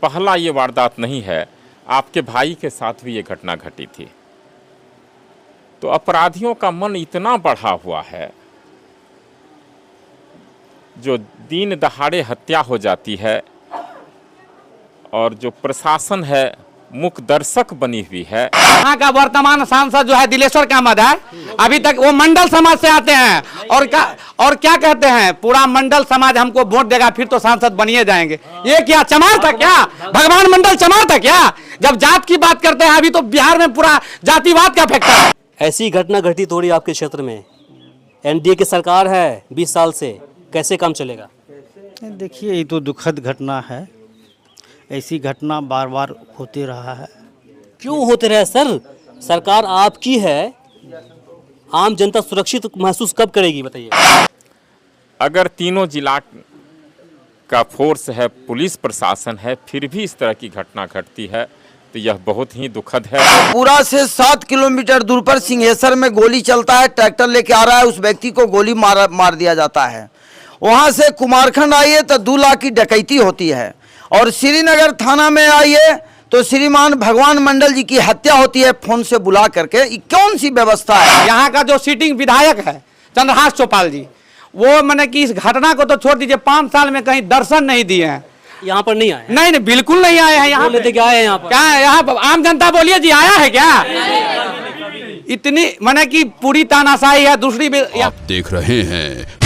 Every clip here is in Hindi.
पहला ये वारदात नहीं है, आपके भाई के साथ भी ये घटना घटी थी। तो अपराधियों का मन इतना बढ़ा हुआ है, जो दिन दहाड़े हत्या हो जाती है और जो प्रशासन है मुख दर्शक बनी हुई है। यहाँ का वर्तमान सांसद जो है दिलेश्वर कामत है, अभी तक वो मंडल समाज से आते हैं और क्या कहते हैं, पूरा मंडल समाज हमको वोट देगा फिर तो सांसद बनिए जाएंगे। ये क्या चमार था क्या? भगवान मंडल चमार था क्या? जब जात की बात करते हैं, अभी तो बिहार में पूरा जातिवाद का फैक्टर है। ऐसी घटना घटी थोड़ी आपके क्षेत्र में, एनडीए की सरकार है 20 साल से, कैसे काम चलेगा? देखिए, ये तो दुखद घटना है। ऐसी घटना बार बार होते रहा है। क्यों होते रहे सर? सरकार आपकी है, आम जनता सुरक्षित महसूस कब करेगी बताइए? अगर तीनों जिला का फोर्स है, पुलिस प्रशासन है, फिर भी इस तरह की घटना घटती है तो यह बहुत ही दुखद है। पूरा से 7 किलोमीटर दूर पर सिंहेश्वर में गोली चलता है, ट्रैक्टर लेके आ रहा है, उस व्यक्ति को गोली मार दिया जाता है। वहां से कुमारखंड आइए तो 2 लाख की डकैती होती है, और श्रीनगर थाना में आइए तो श्रीमान भगवान मंडल जी की हत्या होती है फोन से बुला करके। ये कौन सी व्यवस्था है? यहाँ का जो सिटिंग विधायक है चंद्रहास चौपाल जी, वो मैंने कि इस घटना को तो छोड़ दीजिए, 5 साल में कहीं दर्शन नहीं दिए हैं। यहाँ पर नहीं आए? नहीं, बिल्कुल नहीं आए हैं। यहाँ लेते क्या आए हैं यहाँ पर? क्या है यहाँ आम जनता? बोलिए जी, आया है क्या? इतनी मैंने कि पूरी तानाशाही है। दूसरी आप देख रहे हैं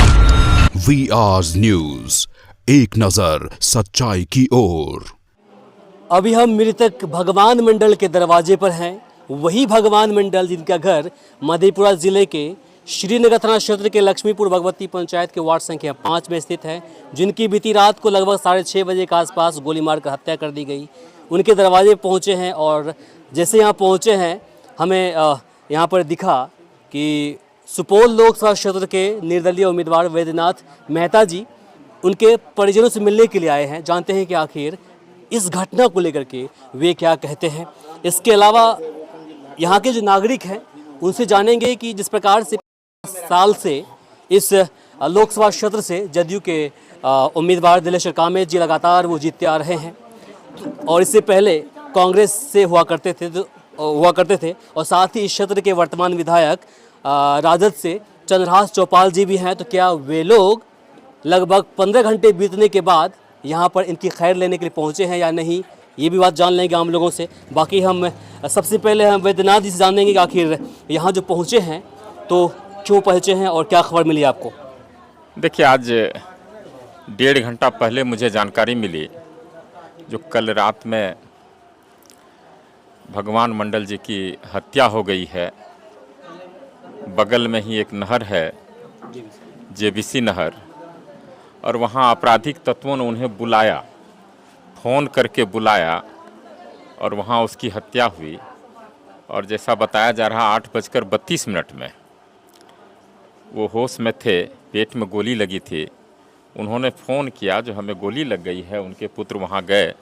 VR न्यूज, एक नजर सच्चाई की ओर। अभी हम मृतक भगवान मंडल के दरवाजे पर हैं। वही भगवान मंडल जिनका घर मधेपुरा जिले के श्रीनगर थाना क्षेत्र के लक्ष्मीपुर भगवती पंचायत के वार्ड संख्या 5 में स्थित है, जिनकी बीती रात को लगभग 6:30 बजे के आसपास गोली मारकर हत्या कर दी गई। उनके दरवाजे पहुंचे हैं और जैसे यहाँ पहुंचे हैं, हमें यहाँ पर दिखा कि सुपौल लोकसभा क्षेत्र के निर्दलीय उम्मीदवार वैद्यनाथ मेहता जी उनके परिजनों से मिलने के लिए आए हैं। जानते हैं कि आखिर इस घटना को लेकर के वे क्या कहते हैं। इसके अलावा यहाँ के जो नागरिक हैं उनसे जानेंगे कि जिस प्रकार से साल से इस लोकसभा क्षेत्र से जदयू के उम्मीदवार दिलेश्वर कामत जी लगातार वो जीतते आ रहे हैं, और इससे पहले कांग्रेस से हुआ करते थे और साथ ही इस क्षेत्र के वर्तमान विधायक राजद से चंद्रहास चौपाल जी भी हैं। तो क्या वे लोग लगभग 15 घंटे बीतने के बाद यहाँ पर इनकी खैर लेने के लिए पहुँचे हैं या नहीं, ये भी बात जान लेंगे आम लोगों से। बाकी हम सबसे पहले हम वैद्यनाथ जी से जान लेंगे कि आखिर यहाँ जो पहुँचे हैं तो क्यों पहुँचे हैं और क्या खबर मिली आपको? देखिए, आज 1.5 घंटा पहले मुझे जानकारी मिली, जो कल रात में भगवान मंडल जी की हत्या हो गई है। बगल में ही एक नहर है, जेबीसी नहर, और वहाँ आपराधिक तत्वों ने उन्हें बुलाया, फ़ोन करके बुलाया, और वहाँ उसकी हत्या हुई। और जैसा बताया जा रहा 8:32 में वो होश में थे, पेट में गोली लगी थी। उन्होंने फ़ोन किया, जो हमें गोली लग गई है। उनके पुत्र वहाँ गए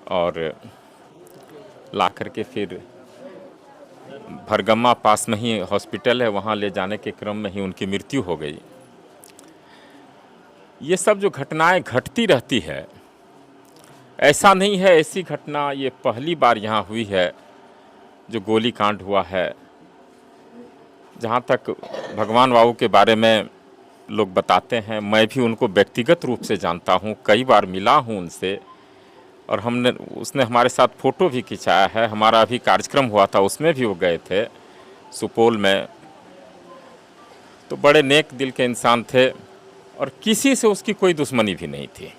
और ला करके फिर भरगम्मा पास में ही हॉस्पिटल है, वहाँ ले जाने के क्रम में ही उनकी मृत्यु हो गई। ये सब जो घटनाएं घटती रहती है, ऐसा नहीं है ऐसी घटना ये पहली बार यहाँ हुई है जो गोली कांड हुआ है। जहाँ तक भगवान बाबू के बारे में लोग बताते हैं, मैं भी उनको व्यक्तिगत रूप से जानता हूँ, कई बार मिला हूँ उनसे, और उसने हमारे साथ फ़ोटो भी खिंचाया है। हमारा अभी कार्यक्रम हुआ था, उसमें भी वो गए थे सुपौल में। तो बड़े नेक दिल के इंसान थे और किसी से उसकी कोई दुश्मनी भी नहीं थी।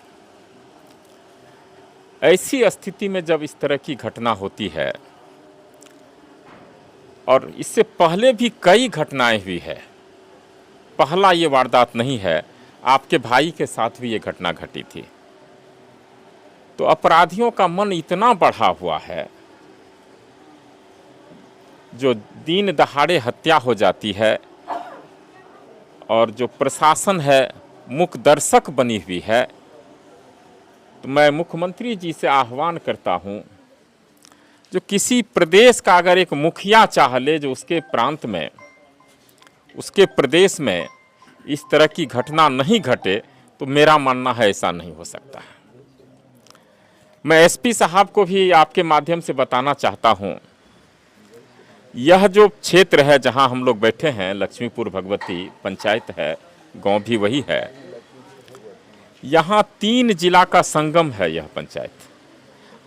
ऐसी स्थिति में जब इस तरह की घटना होती है, और इससे पहले भी कई घटनाएं हुई है, पहला ये वारदात नहीं है, आपके भाई के साथ भी ये घटना घटी थी। तो अपराधियों का मन इतना बढ़ा हुआ है, जो दिन दहाड़े हत्या हो जाती है और जो प्रशासन है मुख दर्शक बनी हुई है। तो मैं मुख्यमंत्री जी से आह्वान करता हूं, जो किसी प्रदेश का अगर एक मुखिया चाह ले, जो उसके प्रांत में, उसके प्रदेश में इस तरह की घटना नहीं घटे, तो मेरा मानना है ऐसा नहीं हो सकता है। मैं एसपी साहब को भी आपके माध्यम से बताना चाहता हूं, यह जो क्षेत्र है जहां हम लोग बैठे हैं, लक्ष्मीपुर भगवती पंचायत है, गांव भी वही है, यहाँ 3 जिला का संगम है। यह पंचायत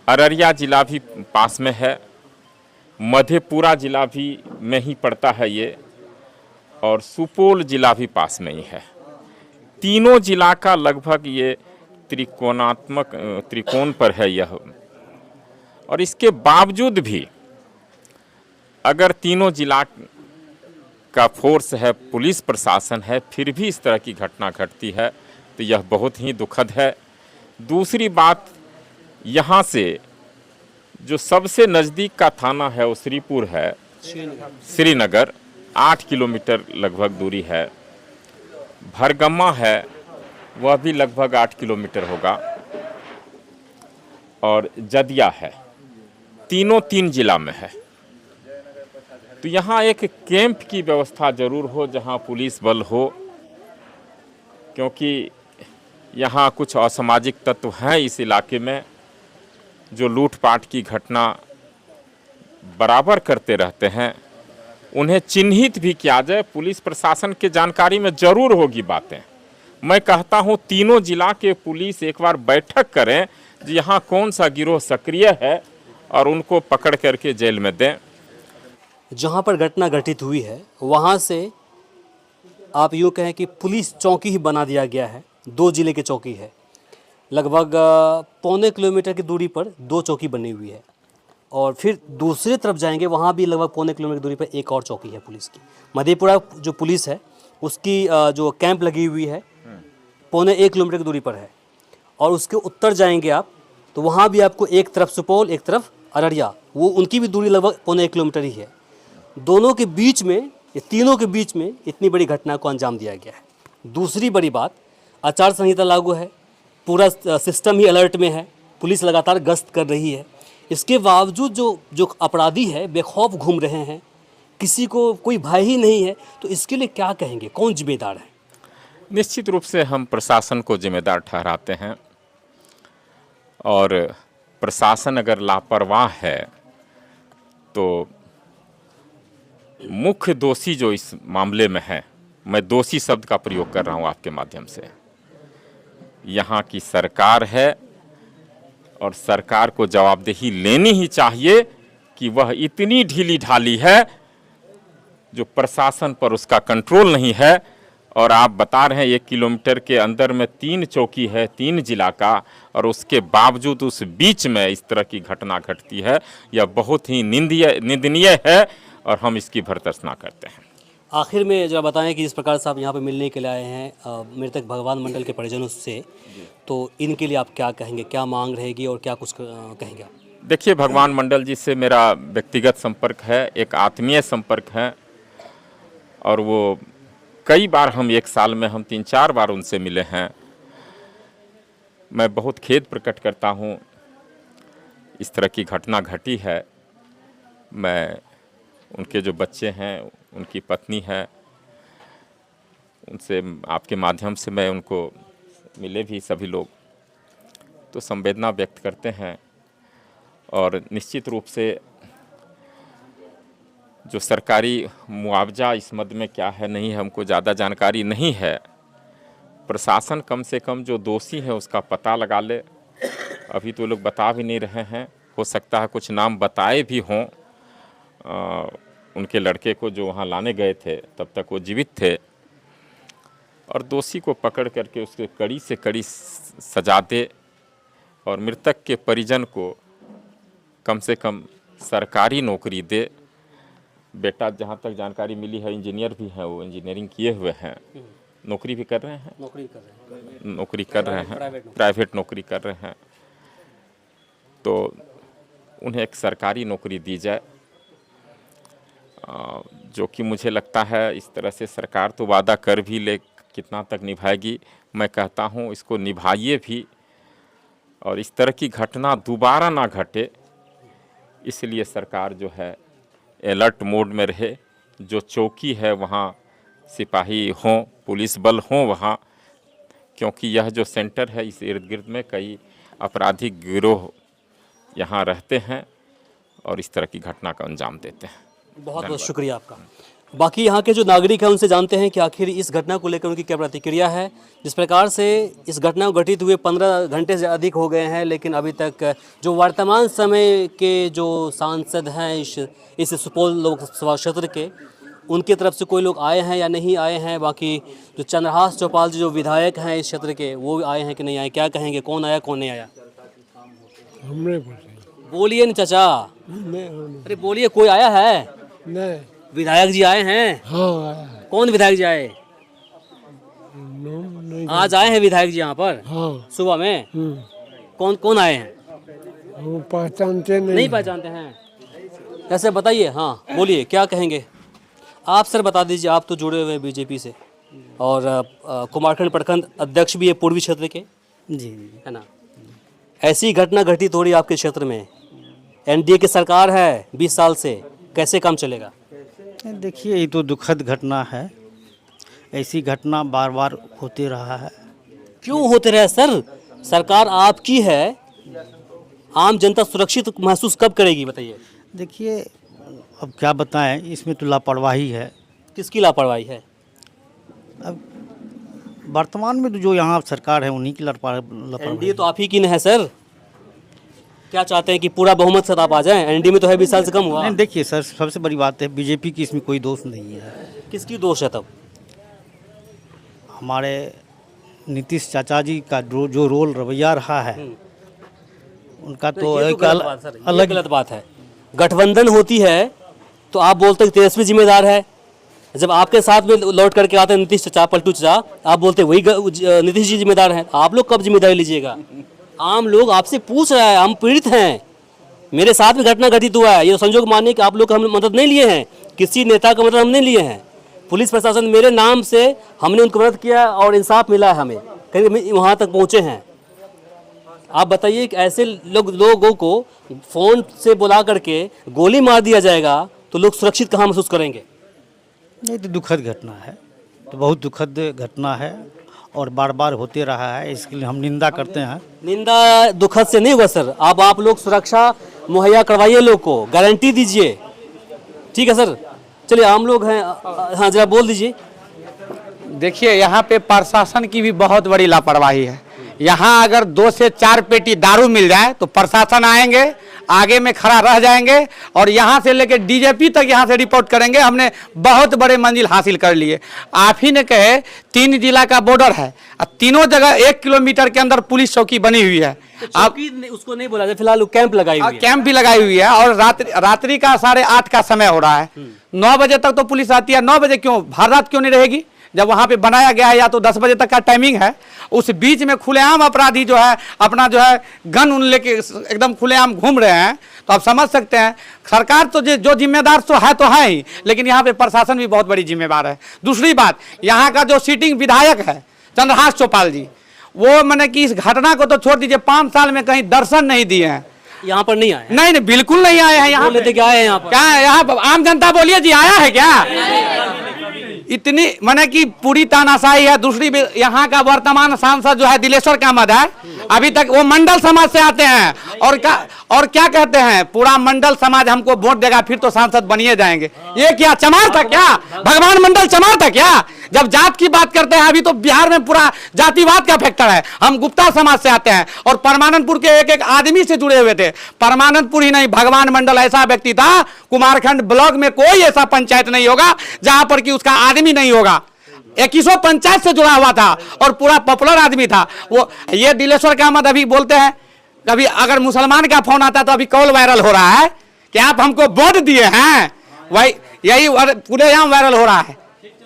अररिया जिला भी पास में है, मधेपुरा जिला भी में ही पड़ता है ये, और सुपौल जिला भी पास में ही है। तीनों जिला का लगभग ये त्रिकोण पर है यह। और इसके बावजूद भी अगर तीनों जिला का फोर्स है, पुलिस प्रशासन है, फिर भी इस तरह की घटना घटती है तो यह बहुत ही दुखद है। दूसरी बात, यहाँ से जो सबसे नज़दीक का थाना है वो श्रीपुर है, श्रीनगर 8 किलोमीटर लगभग दूरी है। भरगम्मा है, वह भी लगभग 8 किलोमीटर होगा, और जदिया है, तीनों 3 जिला में है। तो यहाँ एक कैंप की व्यवस्था जरूर हो जहाँ पुलिस बल हो, क्योंकि यहाँ कुछ असामाजिक तत्व हैं इस इलाके में जो लूटपाट की घटना बराबर करते रहते हैं। उन्हें चिन्हित भी किया जाए, पुलिस प्रशासन के जानकारी में जरूर होगी बातें। मैं कहता हूँ तीनों जिला के पुलिस एक बार बैठक करें कि यहाँ कौन सा गिरोह सक्रिय है और उनको पकड़ करके जेल में दें। जहाँ पर घटना घटित हुई है वहाँ से आप यूँ कहें कि पुलिस चौकी ही बना दिया गया है। 2 जिले की चौकी है, लगभग पौने किलोमीटर की दूरी पर 2 चौकी बनी हुई है, और फिर दूसरी तरफ जाएंगे वहाँ भी लगभग पौने किलोमीटर दूरी पर एक और चौकी है पुलिस की। मधेपुरा जो पुलिस है उसकी जो कैंप लगी हुई है पौने 1 किलोमीटर की दूरी पर है, और उसके उत्तर जाएंगे आप तो वहाँ भी आपको एक तरफ सुपौल एक तरफ अररिया, वो उनकी भी दूरी लगभग पौने 1 किलोमीटर ही है। दोनों के बीच में, ये तीनों के बीच में इतनी बड़ी घटना को अंजाम दिया गया है। दूसरी बड़ी बात, आचार संहिता लागू है, पूरा सिस्टम ही अलर्ट में है, पुलिस लगातार गश्त कर रही है। इसके बावजूद जो अपराधी है बेखौफ घूम रहे हैं, किसी को कोई भय ही नहीं है, तो इसके लिए क्या कहेंगे, कौन जिम्मेदार है? निश्चित रूप से हम प्रशासन को जिम्मेदार ठहराते हैं, और प्रशासन अगर लापरवाह है तो मुख्य दोषी जो इस मामले में है, मैं दोषी शब्द का प्रयोग कर रहा हूं आपके माध्यम से, यहाँ की सरकार है, और सरकार को जवाबदेही लेनी ही चाहिए कि वह इतनी ढीली ढाली है जो प्रशासन पर उसका कंट्रोल नहीं है। और आप बता रहे हैं 1 किलोमीटर के अंदर में 3 चौकी है 3 जिला का, और उसके बावजूद उस बीच में इस तरह की घटना घटती है, यह बहुत ही निंदनीय है और हम इसकी भर्त्सना करते हैं। आखिर में जरा बताएं कि जिस प्रकार से आप यहाँ पर मिलने के लिए आए हैं मृतक भगवान मंडल के परिजनों से, तो इनके लिए आप क्या कहेंगे, क्या मांग रहेगी और क्या कुछ कहेंगे आप? देखिए, भगवान मंडल जी से मेरा व्यक्तिगत संपर्क है, एक आत्मीय संपर्क है, और वो कई बार हम 1 साल में हम 3-4 बार उनसे मिले हैं। मैं बहुत खेद प्रकट करता हूँ इस तरह की घटना घटी है। मैं उनके जो बच्चे हैं, उनकी पत्नी है, उनसे आपके माध्यम से मैं उनको मिले भी सभी लोग, तो संवेदना व्यक्त करते हैं। और निश्चित रूप से जो सरकारी मुआवजा इस मद में क्या है नहीं है, हमको ज़्यादा जानकारी नहीं है। प्रशासन कम से कम जो दोषी है उसका पता लगा ले। अभी तो लोग बता भी नहीं रहे हैं, हो सकता है कुछ नाम बताए भी हों उनके लड़के को जो वहाँ लाने गए थे, तब तक वो जीवित थे, और दोषी को पकड़ करके उसके कड़ी से कड़ी सजा दे, और मृतक के परिजन को कम से कम सरकारी नौकरी दे। बेटा जहाँ तक जानकारी मिली है इंजीनियर भी है, वो इंजीनियरिंग किए हुए हैं, नौकरी भी कर रहे हैं, नौकरी कर रहे हैं, प्राइवेट नौकरी कर रहे हैं, तो उन्हें एक सरकारी नौकरी दी जाए, जो कि मुझे लगता है इस तरह से सरकार तो वादा कर भी ले, कितना तक निभाएगी। मैं कहता हूँ इसको निभाइए भी, और इस तरह की घटना दोबारा ना घटे, इसलिए सरकार जो है अलर्ट मोड में रहे। जो चौकी है वहाँ सिपाही हों, पुलिस बल हों वहाँ, क्योंकि यह जो सेंटर है इस इर्द गिर्द में कई आपराधिक गिरोह यहाँ रहते हैं और इस तरह की घटना का अंजाम देते हैं। बहुत बहुत शुक्रिया आपका। बाकी यहाँ के जो नागरिक हैं उनसे जानते हैं कि आखिर इस घटना को लेकर उनकी क्या प्रतिक्रिया है। जिस प्रकार से इस घटना को घटित हुए 15 घंटे से अधिक हो गए हैं, लेकिन अभी तक जो वर्तमान समय के जो सांसद हैं इस सुपौल लोकसभा क्षेत्र के, उनकी तरफ से कोई लोग आए हैं या नहीं आए हैं। बाकी जो चंद्रहास चौपाल जी जो विधायक हैं इस क्षेत्र के, वो आए हैं कि नहीं आए, क्या कहेंगे, कौन आया कौन नहीं आया? बोलिए न चाचा, अरे बोलिए, कोई आया है? नहीं। विधायक जी आए हैं? हाँ, कौन विधायक जी आए? नहीं। आज आए हैं विधायक जी यहाँ पर हाँ। सुबह में? कौन कौन आए हैं? वो पहचानते नहीं पहचानते हैं? ऐसे बताइए। हाँ बोलिए, क्या कहेंगे आप? सर बता दीजिए, आप तो जुड़े हुए हैं बीजेपी से और कुमारखंड प्रखंड अध्यक्ष भी है पूर्वी क्षेत्र के, जी है ना? ऐसी घटना घटित हो रही है आपके क्षेत्र में, एनडीए की सरकार है 20 साल से, कैसे काम चलेगा? देखिए, ये तो दुखद घटना है। ऐसी घटना बार बार होते रहा है। क्यों होते रहे सर? सरकार आपकी है, आम जनता सुरक्षित महसूस कब करेगी बताइए? देखिए, अब क्या बताएं, इसमें तो लापरवाही है। किसकी लापरवाही है? अब वर्तमान में तो जो यहाँ सरकार है उन्हीं की लापरवाही। एनडीए तो आप ही की न है सर। क्या चाहते हैं कि पूरा बहुमत से आप आ जाएं? एनडीए में तो है 20 साल से कम हुआ। नहीं, देखिए सर, सबसे बड़ी बात है बीजेपी की इसमें कोई दोष नहीं है। किसकी दोष है तब? हमारे नीतीश चाचा जी का जो रोल रवैया रहा है उनका तो ये एक गलत बात सर, ये अलग गलत बात है। गठबंधन होती है तो आप बोलते हैं तेजस्वी जिम्मेदार है, जब आपके साथ में लौट करके आते हैं नीतीश चाचा, पलटू चाचा, आप बोलते हैं वही नीतीश जी जिम्मेदार हैं। आप लोग कब जिम्मेदारी लीजिएगा? आम लोग आपसे पूछ रहा है, हम पीड़ित हैं, मेरे साथ में घटना घटित हुआ है, ये संजोग मानिए कि आप लोग हमने मदद नहीं लिए हैं, किसी नेता का मदद हम नहीं लिए हैं। पुलिस प्रशासन मेरे नाम से हमने उनको मदद किया और इंसाफ मिला है, हमें कहीं वहाँ तक पहुँचे हैं। आप बताइए कि ऐसे लोगों को फ़ोन से बुला करके गोली मार दिया जाएगा तो लोग सुरक्षित कहाँ महसूस करेंगे? नहीं, तो दुखद घटना है, तो बहुत दुखद घटना है और बार बार होते रहा है, इसके लिए हम निंदा करते हैं। निंदा दुखद से नहीं होगा सर, आप लोग सुरक्षा मुहैया करवाइए, लोग को गारंटी दीजिए, ठीक है सर? चलिए, आम लोग हैं, हाँ जरा बोल दीजिए। देखिए, यहाँ पे प्रशासन की भी बहुत बड़ी लापरवाही है। यहाँ अगर 2 से 4 पेटी दारू मिल जाए तो प्रशासन आएंगे, आगे में खड़ा रह जाएंगे और यहाँ से लेकर डीजीपी तक यहाँ से रिपोर्ट करेंगे, हमने बहुत बड़े मंजिल हासिल कर लिए। आप ही ने कहे 3 जिला का बॉर्डर है और तीनों जगह 1 किलोमीटर के अंदर पुलिस चौकी बनी हुई है। आप उसको नहीं बोला, फिलहाल कैंप लगाई हुई है। कैंप भी लगाई हुई है और रात्रि का 8:30 का समय हो रहा है। 9 बजे तक तो पुलिस आती है। 9 बजे क्यों, भर रात क्यों नहीं रहेगी? जब वहाँ पे बनाया गया है या तो 10 बजे तक का टाइमिंग है, उस बीच में खुलेआम अपराधी जो है अपना जो है गन उन लेके एकदम खुलेआम घूम रहे हैं, तो आप समझ सकते हैं सरकार तो जो जिम्मेदार तो है ही, लेकिन यहाँ पे प्रशासन भी बहुत बड़ी जिम्मेदार है। दूसरी बात, यहाँ का जो सिटिंग विधायक है चंद्रहास चौपाल जी, वो मैंने कि इस घटना को तो छोड़ दीजिए, 5 साल में कहीं दर्शन नहीं दिए हैं। यहाँ पर नहीं आए? नहीं, बिल्कुल नहीं आए हैं। यहाँ लेते क्या आए हैं? यहाँ पर क्या है? यहाँ पर आम जनता बोलिए जी, आया है क्या? इतनी माने कि पूरी तानाशाही है। दूसरी यहाँ का वर्तमान सांसद जो है दिलेश्वर कामत है, अभी तक वो मंडल समाज से आते हैं और क्या कहते हैं, पूरा मंडल समाज हमको वोट देगा फिर तो सांसद बनिए जाएंगे। ये क्या चमार था क्या? भगवान मंडल चमार था क्या? जब जात की बात करते हैं, अभी तो बिहार में पूरा जातिवाद का फैक्टर है। हम गुप्ता समाज से आते हैं और परमानंदपुर के एक आदमी से जुड़े हुए थे। परमानंदपुर ही नहीं, भगवान मंडल ऐसा व्यक्ति था, कुमारखंड ब्लॉक में कोई ऐसा पंचायत नहीं होगा जहां पर कि उसका आदमी नहीं होगा। 2100 पंचायत से जुड़ा हुआ था और पूरा पॉपुलर आदमी था वो। ये दिलेश्वर कामत अभी बोलते हैं, कभी अगर मुसलमान का फोन आता तो अभी कॉल वायरल हो रहा है कि आप हमको वोट दिए हैं, वही यही पूरे यहाँ वायरल हो रहा है।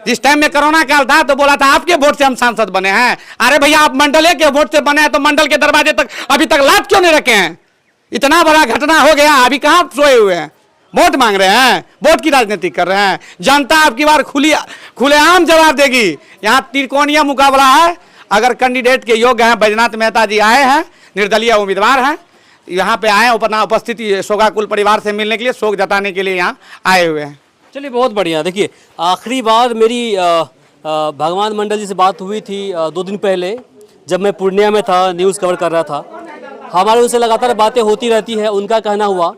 जिस टाइम में कोरोना काल था तो बोला था आपके वोट से हम सांसद बने हैं। अरे भैया, आप मंडले के वोट से बने हैं तो मंडल के दरवाजे तक अभी तक लात क्यों नहीं रखे हैं? इतना बड़ा घटना हो गया, अभी कहाँ सोए हुए हैं? वोट मांग रहे हैं, वोट की राजनीति कर रहे हैं। जनता आपकी बार खुलेआम जवाब देगी। यहाँ त्रिकोणीय मुकाबला है। अगर कैंडिडेट के योग्य हैं, बैजनाथ मेहता जी आए हैं, निर्दलीय उम्मीदवार हैं, यहाँ पे आए अपना उपस्थिति शोकाकुल परिवार से मिलने के लिए, शोक जताने के लिए यहाँ आए हुए हैं। चलिए, बहुत बढ़िया। देखिए, आखिरी बार मेरी भगवान मंडल जी से बात हुई थी 2 दिन पहले, जब मैं पूर्णिया में था, न्यूज़ कवर कर रहा था। हमारे उनसे लगातार बातें होती रहती है। उनका कहना हुआ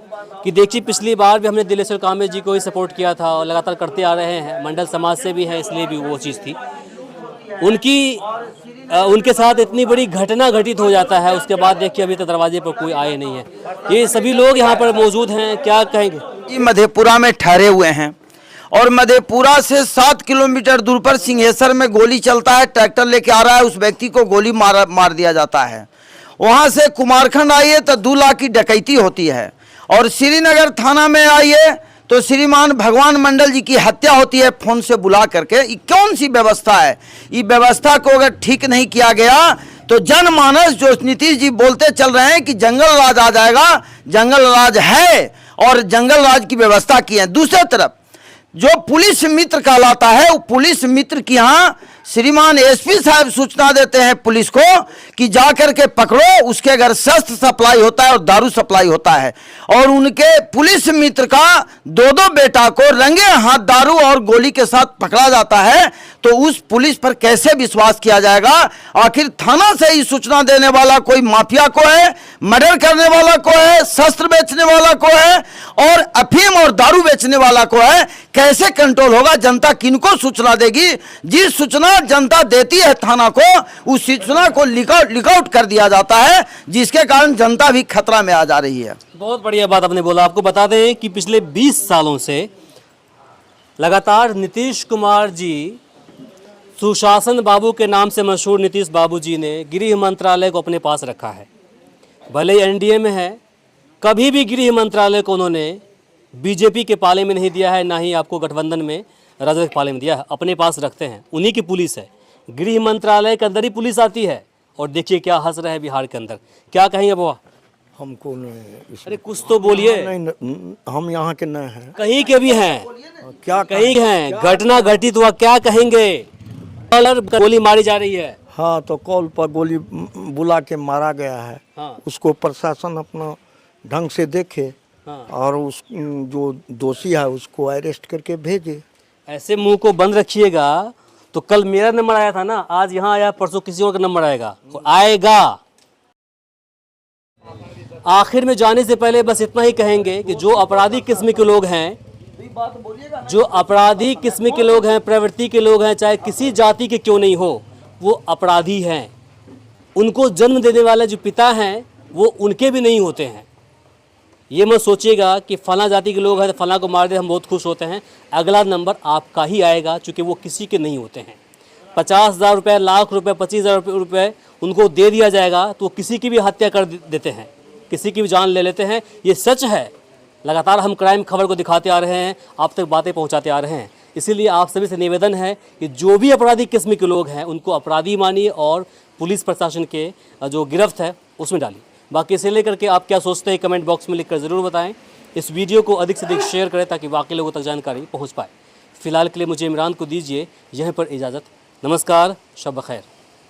कि देखिए पिछली बार भी हमने दिलेश्वर कांबे जी को ही सपोर्ट किया था और लगातार करते आ रहे हैं, मंडल समाज से भी है इसलिए भी वो चीज़ थी उनके साथ इतनी बड़ी घटना घटित हो जाता है, उसके बाद देखिए अभी तक दरवाजे पर कोई आए नहीं है। ये सभी लोग यहाँ पर मौजूद हैं, क्या कहेंगे? ये मधेपुरा में ठहरे हुए हैं और मधेपुरा से 7 किलोमीटर दूर पर सिंहेश्वर में गोली चलता है, ट्रैक्टर लेके आ रहा है, उस व्यक्ति को गोली मार दिया जाता है। वहां से कुमारखंड आइए तो 2 लाख की डकैती होती है और श्रीनगर थाना में आइए तो श्रीमान भगवान मंडल जी की हत्या होती है फोन से बुला करके। ये कौन सी व्यवस्था है? ये व्यवस्था को अगर ठीक नहीं किया गया तो जनमानस जो नीतीश जी बोलते चल रहे हैं कि जंगल राज आ जाएगा, जंगल राज है और जंगल राज की व्यवस्था की है। दूसरी तरफ जो पुलिस मित्र कहलाता है, वो पुलिस मित्र की यहाँ श्रीमान एसपी साहब सूचना देते हैं पुलिस को कि जा करके पकड़ो, उसके घर शस्त्र सप्लाई होता है और दारू सप्लाई होता है और उनके पुलिस मित्र का 2 बेटा को रंगे हाथ दारू और गोली के साथ पकड़ा जाता है। तो उस पुलिस पर कैसे विश्वास किया जाएगा? आखिर थाना से ही सूचना देने वाला कोई माफिया को है, मर्डर करने वाला को है, शस्त्र बेचने वाला को है और अफीम और दारू बेचने वाला को है। कैसे कंट्रोल होगा? जनता किनको सूचना देगी? जिस सूचना जनता देती है थाना को, उस सूचना को लीक आउट कर दिया जाता है, जिसके कारण जनता भी खतरा में आ जा रही है। बहुत बढ़िया बात आपने बोला। आपको बता दें कि पिछले 20 सालों से लगातार नीतीश कुमार जी, सुशासन बाबू के नाम से मशहूर नीतीश बाबू जी ने गृह मंत्रालय को अपने पास रखा है। भले एनडीए में है, कभी भी गृह मंत्रालय को उन्होंने बीजेपी के पाले में नहीं दिया है, ना ही आपको गठबंधन में राजद के पाले में दिया है। अपने पास रखते हैं, उन्हीं की पुलिस है। गृह मंत्रालय के अंदर ही पुलिस आती है और देखिए क्या हंस रहे हैं बिहार के अंदर। क्या कहेंगे बुआ? हमको नहीं, अरे कुछ तो बोलिए। नहीं, हम यहाँ के नहीं हैं। कहीं के भी हैं, क्या कहीं हैं, घटना घटित हुआ, क्या कहेंगे? गोली मारी जा रही है। हाँ, तो कॉल पर गोली बुला के मारा गया है। हाँ। उसको प्रशासन अपना ढंग से देखे। हाँ। और उस जो दोषी है उसको अरेस्ट करके भेजे। ऐसे मुंह को बंद रखिएगा तो कल मेरा नंबर आया था ना, आज यहाँ आया, परसों किसी और का नंबर आएगा। आखिर में जाने से पहले बस इतना ही कहेंगे कि जो अपराधी किस्म के लोग हैं, जो अपराधी किस्म के लोग हैं, प्रवृत्ति के लोग हैं, चाहे किसी जाति के क्यों नहीं हो, वो अपराधी हैं। उनको जन्म देने वाले जो पिता हैं वो उनके भी नहीं होते हैं। ये मत सोचिएगा कि फला जाति के लोग हैं तो फला को मार दे हम बहुत खुश होते हैं। अगला नंबर आपका ही आएगा, चूँकि वो किसी के नहीं होते हैं। 50,000 रुपये, लाख रुपए, 25,000 रुपये उनको दे दिया जाएगा तो वो किसी की भी हत्या कर देते हैं, किसी की भी जान ले लेते हैं। ये सच है। लगातार हम क्राइम खबर को दिखाते आ रहे हैं, आप तक बातें पहुंचाते आ रहे हैं। इसीलिए आप सभी से निवेदन है कि जो भी अपराधी किस्म के लोग हैं उनको अपराधी मानिए और पुलिस प्रशासन के जो गिरफ्त है उसमें डालिए। बाकी इसे लेकर के आप क्या सोचते हैं कमेंट बॉक्स में लिखकर ज़रूर बताएं। इस वीडियो को अधिक से अधिक शेयर करें ताकि बाकी लोगों तक जानकारी पहुँच पाए। फिलहाल के लिए मुझे इमरान को दीजिए यहीं पर इजाज़त। नमस्कार, शब बखैर।